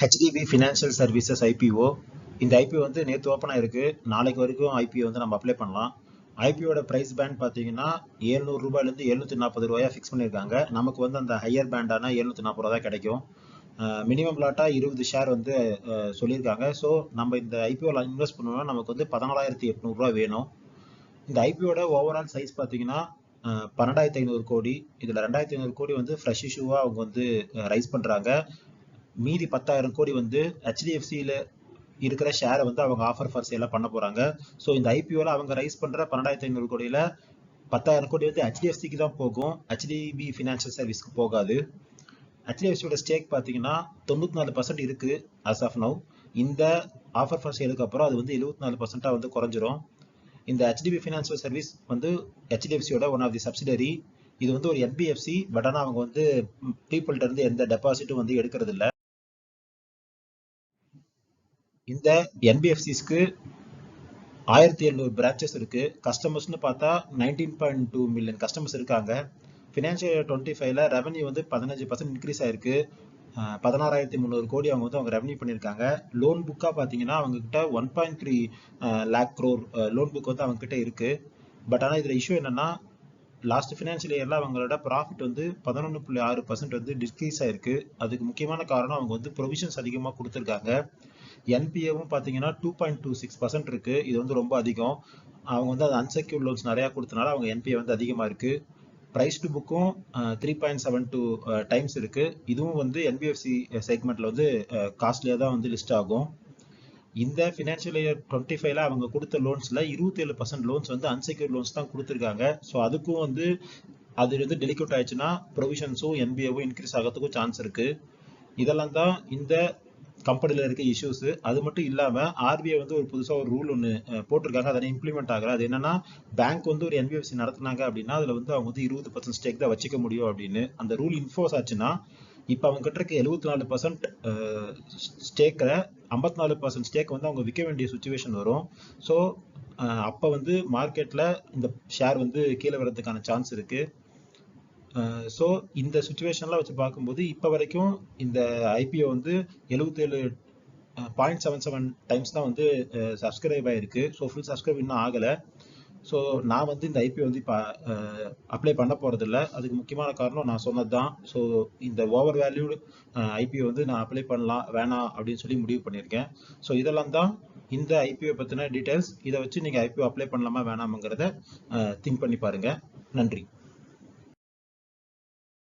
HDB Financial Services IPO. இந்த IPO வந்து நேற்று ஓப்பன் ஆயிருக்கு. நாளைக்கு வரைக்கும் IPO வந்து நம்ம அப்ளை பண்ணலாம். IPOட பிரைஸ் பேண்ட் பார்த்தீங்கன்னா ரூபாயிலிருந்து 740 ரூபாயா ஃபிக்ஸ் பண்ணியிருக்காங்க. நமக்கு வந்து அந்த ஹையர் பேண்டான 740 ரூபா தான் கிடைக்கும். மினிமம் லாட்டா 20 ஷேர் வந்து சொல்லியிருக்காங்க. ஸோ நம்ம இந்த IPOல இன்வெஸ்ட் பண்ணணும்னா நமக்கு வந்து 14,800 ரூபா வேணும். இந்த IPOட ஓவரால் சைஸ் பார்த்தீங்கன்னா 12,500 கோடி. இதில் 2,500 கோடி வந்து ஃப்ரெஷ் இஷ்யூவாக அவங்க வந்து ரைஸ் பண்ணுறாங்க. மீதி 10,000 கோடி வந்து HDFCல இருக்கிற ஷேரை வந்து அவங்க ஆஃபர் ஃபார் சேல பண்ண போறாங்க. ஸோ இந்த IPOல அவங்க ரைஸ் பண்ற 12,500 கோடியில 10,000 கோடி வந்து HDFCக்கு தான் போகும். HDB ஃபினான்ஷியல் சர்வீஸ்க்கு போகாது. HDFCயோட ஸ்டேக் பார்த்தீங்கன்னா 94% இருக்கு as of now. இந்த ஆஃபர் ஃபார் சேலுக்கு அப்புறம் அது வந்து 74% வந்து குறைஞ்சிரும். இந்த HDB ஃபினான்ஷியல் சர்வீஸ் வந்து HDFCயோட ஒன் ஆஃப் தி சப்சிடரி. இது வந்து ஒரு NBFC, பட் ஆனால் அவங்க வந்து பீப்புள்கிட்ட இருந்து எந்த டெபாசிட்டும் வந்து எடுக்கிறது இல்லை. இந்த NBFCஸ்க்கு 1700 பிரான்ச்சஸ் இருக்கு. கஸ்டமர்ஸ்னு பார்த்தா 19.2 மில்லியன் கஸ்டமர்ஸ் இருக்காங்க. ஃபினான்ஷியல் 25ல ரெவன்யூ வந்து 15% இன்க்ரீஸ் ஆயிருக்கு. 16,300 கோடி அவங்க வந்து அவங்க ரெவன்யூ பண்ணியிருக்காங்க. லோன் புக்காக பார்த்தீங்கன்னா அவங்க கிட்ட 1.3 லேக் க்ரோர் லோன் புக் வந்து அவங்க கிட்ட இருக்கு. பட் ஆனால் இதில் இஷ்யூ என்னன்னா லாஸ்ட் ஃபினான்ஷியல் இயர்ல அவங்களோட ப்ராஃபிட் வந்து 11.6% வந்து டிக்ரீஸ் ஆயிருக்கு. அதுக்கு முக்கியமான காரணம் அவங்க வந்து ப்ரொவிஷன்ஸ் அதிகமாக கொடுத்துருக்காங்க. என்பிஏவும் பார்த்தீங்கன்னா 2.26% இருக்கு. இது வந்து ரொம்ப அதிகம். அவங்க வந்து அது அன்செக்யூர்ட் லோன்ஸ் நிறையா கொடுத்தனால அவங்க என்பிஏ வந்து அதிகமாக இருக்கு. ப்ரைஸ் டு புக்கும் 3.72 டைம்ஸ் இருக்கு. இதுவும் வந்து என்பிஎஃப்சி செக்மெண்ட்ல வந்து காஸ்ட்லியாக தான் வந்து லிஸ்ட் ஆகும். இந்த ஃபினான்ஷியல் இயர் 25ல அவங்க கொடுத்த லோன்ஸ்ல 27% லோன்ஸ் வந்து அன்செக்யூர்ட் லோன்ஸ் தான் கொடுத்துருக்காங்க. ஸோ அதுக்கும் வந்து அது வந்து டெலிக்யூட் ஆயிடுச்சுன்னா ப்ரொவிஷன்ஸும் என்பிஏவும் இன்க்ரீஸ் ஆகிறதுக்கும் சான்ஸ் இருக்கு. இதெல்லாம் தான் இந்த கம்பெனியில் இருக்க இஷ்யூஸ். அது மட்டும் இல்லாமல் ஆர்பிஐ வந்து ஒரு புதுசாக ஒரு ரூல் ஒன்று போட்டிருக்காங்க. அதை இம்ப்ளிமெண்ட் ஆகல. அது என்னன்னா பேங்க் வந்து ஒரு என்பிஎஃப்சி நடத்தினாங்க அப்படின்னா அதில் வந்து அவங்க வந்து 20% ஸ்டேக் தான் வச்சுக்க முடியும் அப்படின்னு அந்த ரூல் இன்ஃபோர்ஸ் ஆச்சுன்னா இப்போ அவங்க கிட்ட இருக்க 74% ஸ்டேக்கை 54% ஸ்டேக் வந்து அவங்க விற்க வேண்டிய சுச்சுவேஷன் வரும். ஸோ அப்போ வந்து மார்க்கெட்டில் இந்த ஷேர் வந்து கீழே வர்றதுக்கான சான்ஸ் இருக்கு. ஸோ இந்த சுச்சுவேஷன்லாம் வச்சு பார்க்கும்போது இப்போ வரைக்கும் இந்த IPO வந்து 77.77 டைம்ஸ் தான் வந்து சப்ஸ்கிரைப் ஆயிருக்கு. ஸோ ஃபுல் சப்ஸ்கிரைப் இன்னும் ஆகலை. ஸோ நான் வந்து இந்த IPO வந்து இப்போ அப்ளை பண்ண போகிறதில்ல. அதுக்கு முக்கியமான காரணம் நான் சொன்னது தான். ஸோ இந்த ஓவர் வேல்யூடு IPO வந்து நான் அப்ளை பண்ணலாம் வேணாம் அப்படின்னு சொல்லி முடிவு பண்ணியிருக்கேன். ஸோ இதெல்லாம் தான் இந்த IPO பற்றின டீட்டெயில்ஸ். இதை வச்சு நீங்கள் IPO அப்ளை பண்ணலாமா வேணாமுங்கிறத திங்க் பண்ணி பாருங்கள். நன்றி.